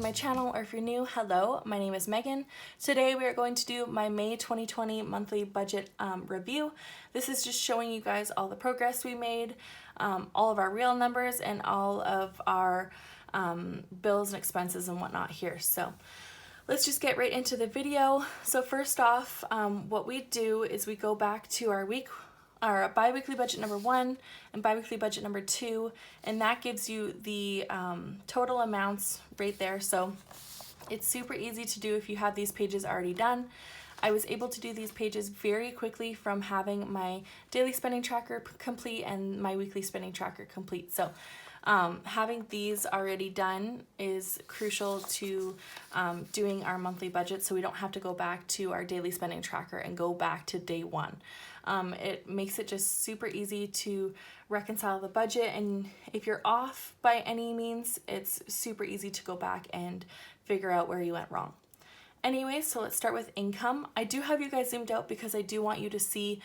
my channel, or if you're new, hello, my name is Megan. Today we are going to do my May 2020 monthly budget review. This is just showing you guys all the progress we made, all of our real numbers, and all of our bills and expenses and whatnot here. So let's just get right into the video. So first off, what we do is we go back to our bi-weekly budget number 1 and bi-weekly budget number 2, and that gives you the total amounts right there. So it's super easy to do if you have these pages already done. I was able to do these pages very quickly from having my daily spending tracker complete and my weekly spending tracker complete. So having these already done is crucial to doing our monthly budget, so we don't have to go back to our daily spending tracker and go back to day 1. It makes it just super easy to reconcile the budget, and if you're off by any means, it's super easy to go back and figure out where you went wrong. Anyway, so let's start with income. I do have you guys zoomed out because I do want you to see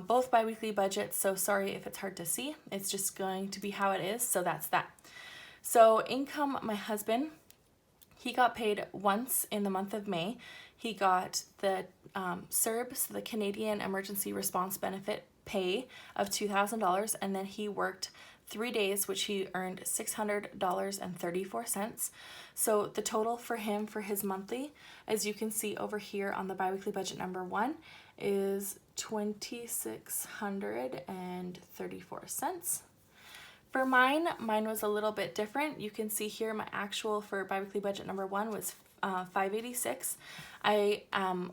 both bi-weekly budgets, so sorry if it's hard to see. It's just going to be how it is, so that's that. So income, my husband, he got paid once in the month of May. He got the CERB, so the Canadian Emergency Response Benefit pay of $2,000, and then he worked 3 days, which he earned $600.34. So the total for him for his monthly, as you can see over here on the bi-weekly budget number 1, is $2,634. For mine was a little bit different. You can see here my actual for bi-weekly budget number 1 was $586. I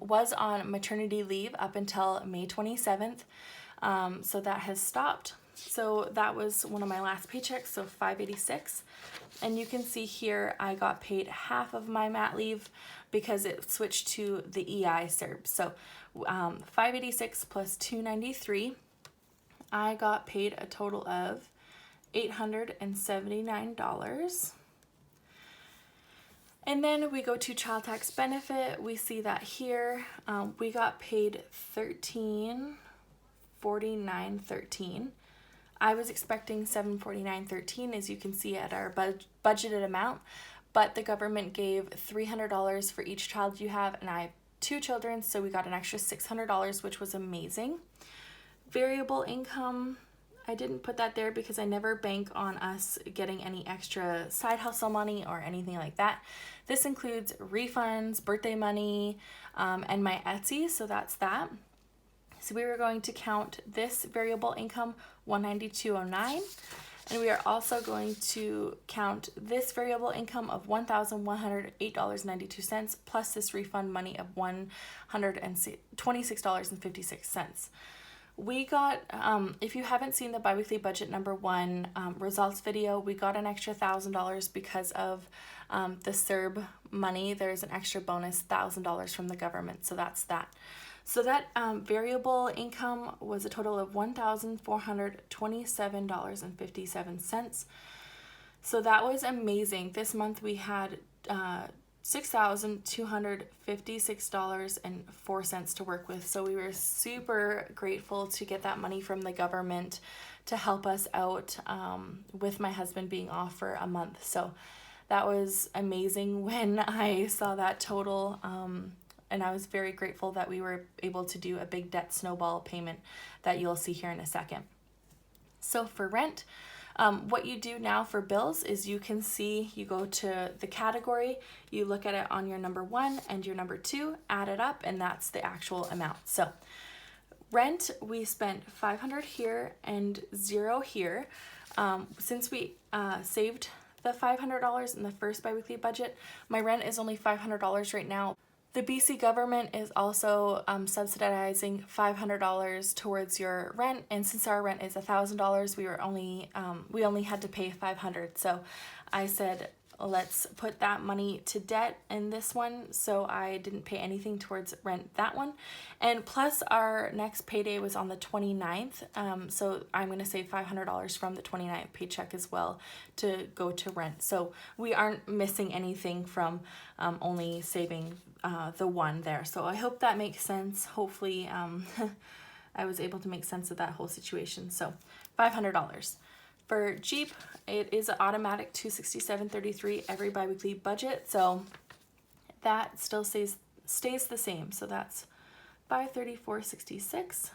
was on maternity leave up until May 27th, so that has stopped. So that was one of my last paychecks, so $586. And you can see here I got paid half of my mat leave because it switched to the EI CERB. So $586 plus $293, I got paid a total of $879. And then we go to child tax benefit. We see that here we got paid $1,349.13. I was expecting $749.13, as you can see at our budgeted amount, but the government gave $300 for each child you have, and I have 2 children, so we got an extra $600, which was amazing. Variable income, I didn't put that there because I never bank on us getting any extra side hustle money or anything like that. This includes refunds, birthday money, and my Etsy, so that's that. So we were going to count this variable income, $192.09, and we are also going to count this variable income of $1,108.92 plus this refund money of $126.56. We got, if you haven't seen the bi-weekly budget number 1 results video, we got an extra $1,000 because of the CERB money. There's an extra bonus $1,000 from the government, so that's that. So that variable income was a total of $1,427.57. So that was amazing. This month we had $6,256.04 to work with. So we were super grateful to get that money from the government to help us out with my husband being off for a month. So that was amazing when I saw that total. And I was very grateful that we were able to do a big debt snowball payment that you'll see here in a second. So for rent, what you do now for bills is you can see, you go to the category, you look at it on your number 1 and your number 2, add it up, and that's the actual amount. So rent, we spent $500 here and $0 here. Since we saved the $500 in the first biweekly budget, my rent is only $500 right now. The BC government is also subsidizing $500 towards your rent, and since our rent is $1,000, we only had to pay $500. So I said, let's put that money to debt in this one, so I didn't pay anything towards rent that one. And plus our next payday was on the 29th, so I'm going to save $500 from the 29th paycheck as well to go to rent. So we aren't missing anything from only saving the one there. So I hope that makes sense. Hopefully I was able to make sense of that whole situation. So $500. For Jeep, it is an automatic $267.33 every biweekly budget, so that still stays the same. So that's $534.66.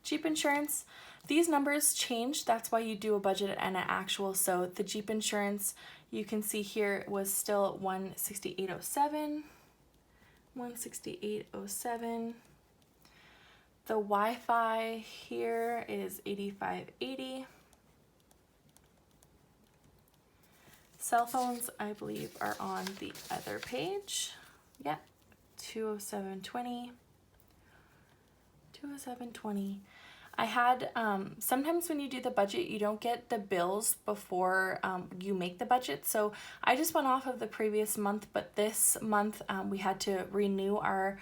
Jeep insurance, these numbers change. That's why you do a budget and an actual. So the Jeep insurance, you can see here, was still $168.07. $168.07. The Wi-Fi here is $85.80. Cell phones, I believe, are on the other page. Yeah, $207.20. $207.20. I had, sometimes when you do the budget, you don't get the bills before you make the budget. So I just went off of the previous month, but this month we had to renew our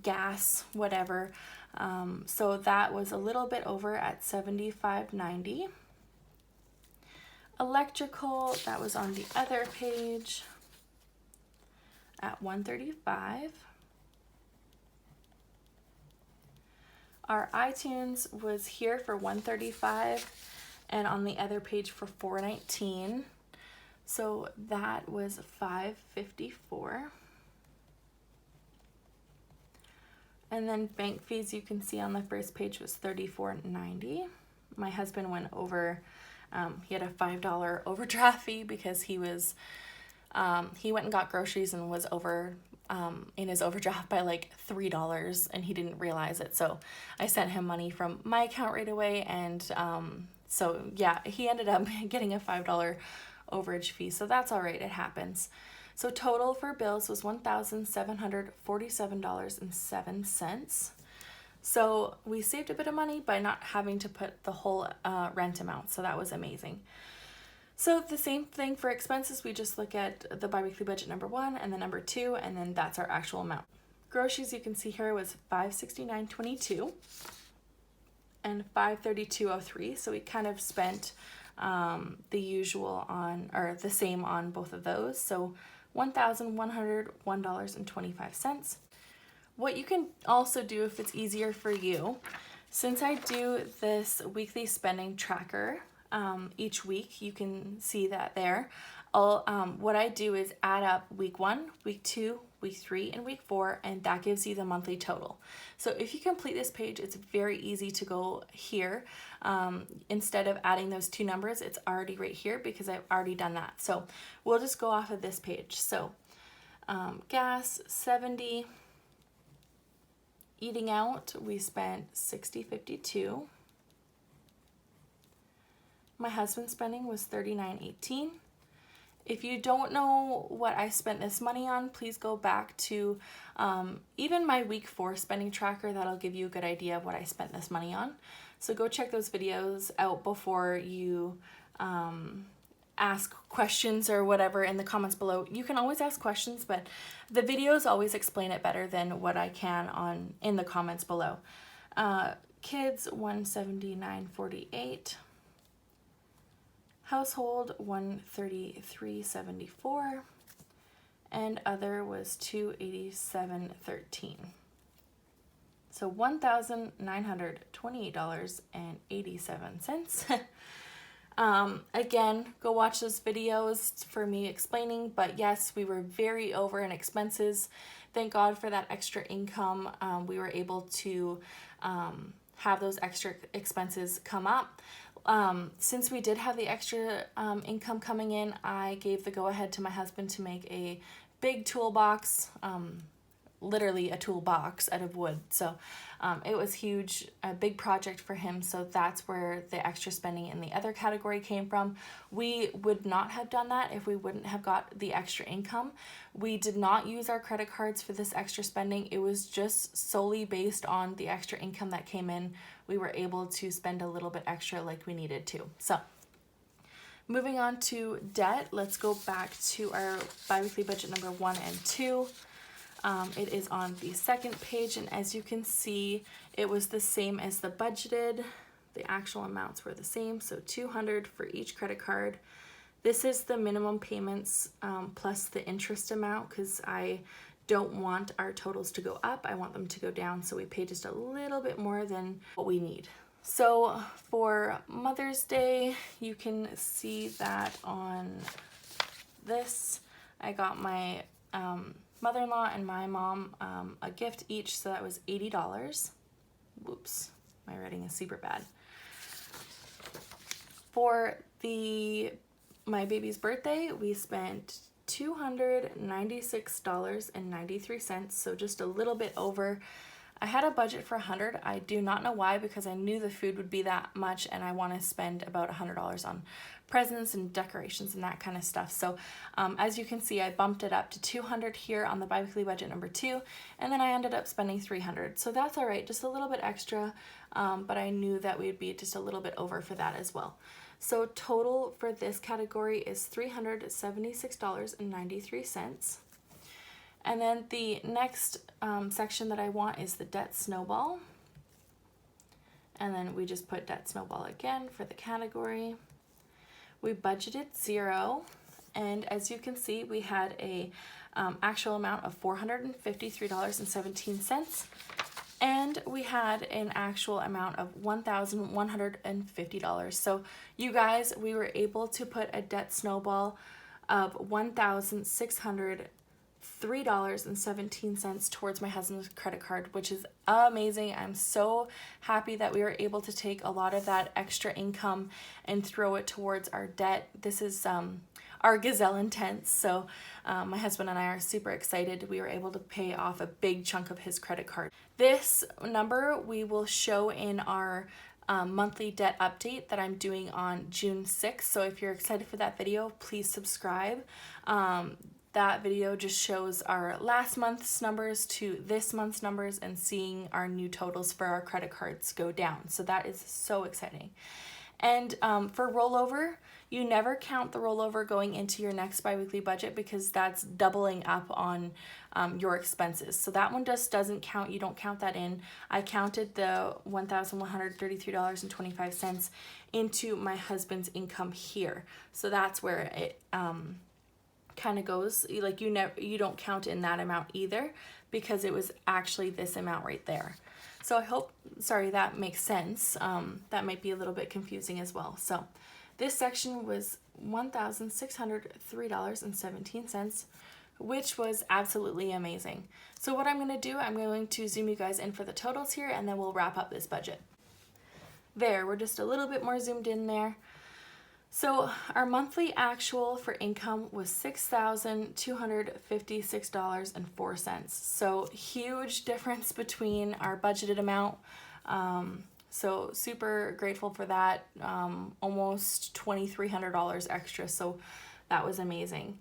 gas, whatever. So that was a little bit over at $75.90. Electrical, that was on the other page at $135. Our iTunes was here for $135 and on the other page for $419. So that was $554. And then bank fees, you can see on the first page, was $34.90. My husband went over, he had a $5 overdraft fee because he was, he went and got groceries and was over in his overdraft by like $3 and he didn't realize it. So I sent him money from my account right away. And so yeah, he ended up getting a $5 overage fee. So that's all right. It happens. So total for bills was $1,747.07. So we saved a bit of money by not having to put the whole rent amount. So that was amazing. So the same thing for expenses. We just look at the biweekly budget number 1 and the number 2, and then that's our actual amount. Groceries, you can see here, was $569.22 and $532.03. So we kind of spent the usual on, or the same on both of those. So $1,101.25. What you can also do if it's easier for you, since I do this weekly spending tracker each week, you can see that there. What I do is add up week 1, week 2, week 3, and week 4, and that gives you the monthly total. So if you complete this page, it's very easy to go here. Instead of adding those two numbers, it's already right here because I've already done that. So we'll just go off of this page. So gas, 70. Eating out, we spent $60.52. My husband's spending was $39.18. If you don't know what I spent this money on, please go back to even my week 4 spending tracker. That'll give you a good idea of what I spent this money on. So go check those videos out before you ask questions or whatever in the comments below. You can always ask questions, but the videos always explain it better than what I can in the comments below. Kids, $179.48. Household, $133.74. And other was $287.13. So $1,928.87. Again, go watch those videos for me explaining, but yes, we were very over in expenses. Thank God for that extra income. We were able to have those extra expenses come up. Since we did have the extra income coming in, I gave the go-ahead to my husband to make a big toolbox, literally a toolbox out of wood. So it was huge, a big project for him. So that's where the extra spending in the other category came from. We would not have done that if we wouldn't have got the extra income. We did not use our credit cards for this extra spending. It was just solely based on the extra income that came in. We were able to spend a little bit extra like we needed to. So moving on to debt, let's go back to our biweekly budget number 1 and 2. It is on the second page, and as you can see, it was the same as the budgeted. The actual amounts were the same, so $200 for each credit card. This is the minimum payments plus the interest amount, because I don't want our totals to go up. I want them to go down, so we pay just a little bit more than what we need. So for Mother's Day, you can see that on this, I got my mother-in-law and my mom a gift each, so that was $80. Whoops, my writing is super bad. For my baby's birthday, we spent $296.93, so just a little bit over. I had a budget for $100. I do not know why, because I knew the food would be that much and I want to spend about $100 on presents and decorations and that kind of stuff. So as you can see, I bumped it up to $200 here on the biweekly budget number 2, and then I ended up spending $300. So that's all right, just a little bit extra, but I knew that we'd be just a little bit over for that as well. So total for this category is $376.93. And then the next section that I want is the debt snowball. And then we just put debt snowball again for the category. We budgeted $0, and as you can see, we had a actual amount of $453.17, and we had an actual amount of $1,150. So you guys, we were able to put a debt snowball of $1,603.17 towards my husband's credit card, which is amazing. I'm so happy that we were able to take a lot of that extra income and throw it towards our debt. This is our gazelle intense, so my husband and I are super excited. We were able to pay off a big chunk of his credit card. This number we will show in our monthly debt update that I'm doing on June 6th. So if you're excited for that video, please subscribe. That video just shows our last month's numbers to this month's numbers and seeing our new totals for our credit cards go down. So that is so exciting. And for rollover, you never count the rollover going into your next biweekly budget, because that's doubling up on your expenses. So that one just doesn't count. You don't count that in. I counted the $1,133.25 into my husband's income here. So that's where it kind of goes, like you don't count in that amount either, because it was actually this amount right there. So I hope, sorry, that makes sense. That might be a little bit confusing as well. So this section was $1,603.17, which was absolutely amazing. So what I'm going to do, I'm going to zoom you guys in for the totals here, and then we'll wrap up this budget. There, we're just a little bit more zoomed in there. So our monthly actual for income was $6,256.04. So huge difference between our budgeted amount. So super grateful for that. Almost $2,300 extra. So that was amazing.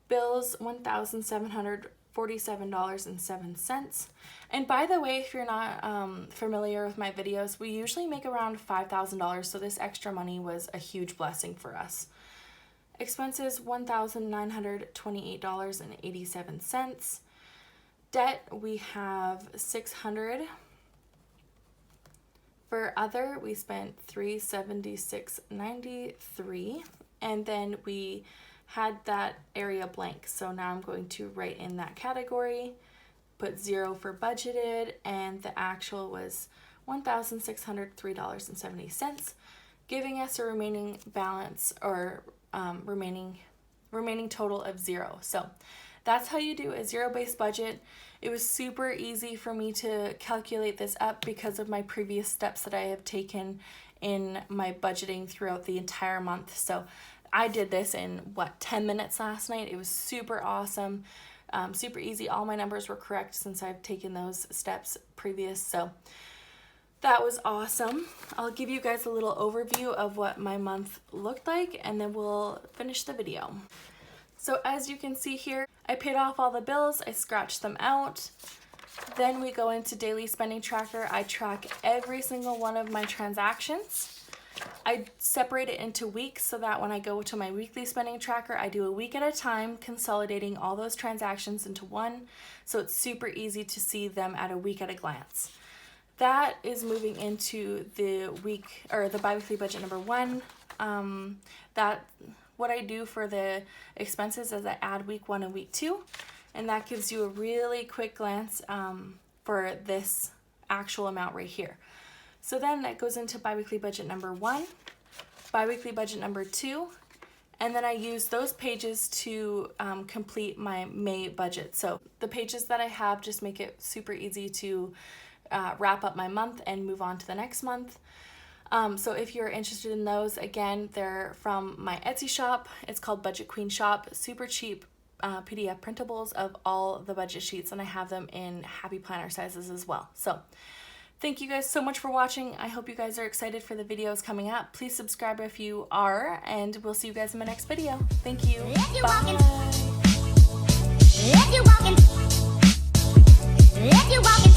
Bills, $1,747.07. And by the way, if you're not familiar with my videos, we usually make around $5,000, so this extra money was a huge blessing for us. Expenses, $1,928.87. Debt, we have $600. For other, we spent $376.93, and then we had that area blank. So now I'm going to write in that category, put 0 for budgeted, and the actual was $1,603.70, giving us a remaining balance, or remaining total of 0. So that's how you do a zero-based budget. It was super easy for me to calculate this up because of my previous steps that I have taken in my budgeting throughout the entire month. So I did this in 10 minutes last night. It was super awesome, super easy. All my numbers were correct since I've taken those steps previous. So that was awesome. I'll give you guys a little overview of what my month looked like, and then we'll finish the video. So as you can see here, I paid off all the bills. I scratched them out. Then we go into daily spending tracker. I track every single one of my transactions. I separate it into weeks so that when I go to my weekly spending tracker, I do a week at a time, consolidating all those transactions into one, so it's super easy to see them at a week at a glance. That is moving into the week, or the biweekly budget number 1. What I do for the expenses is I add week 1 and week 2, and that gives you a really quick glance for this actual amount right here. So then that goes into biweekly budget number 1, biweekly budget number 2, and then I use those pages to complete my May budget. So the pages that I have just make it super easy to wrap up my month and move on to the next month. So if you're interested in those, again, they're from my Etsy shop. It's called BudgetQueenShop. Super cheap PDF printables of all the budget sheets, and I have them in happy planner sizes as well. So thank you guys so much for watching. I hope you guys are excited for the videos coming up. Please subscribe if you are, and we'll see you guys in my next video. Thank you. Bye. If you're walking,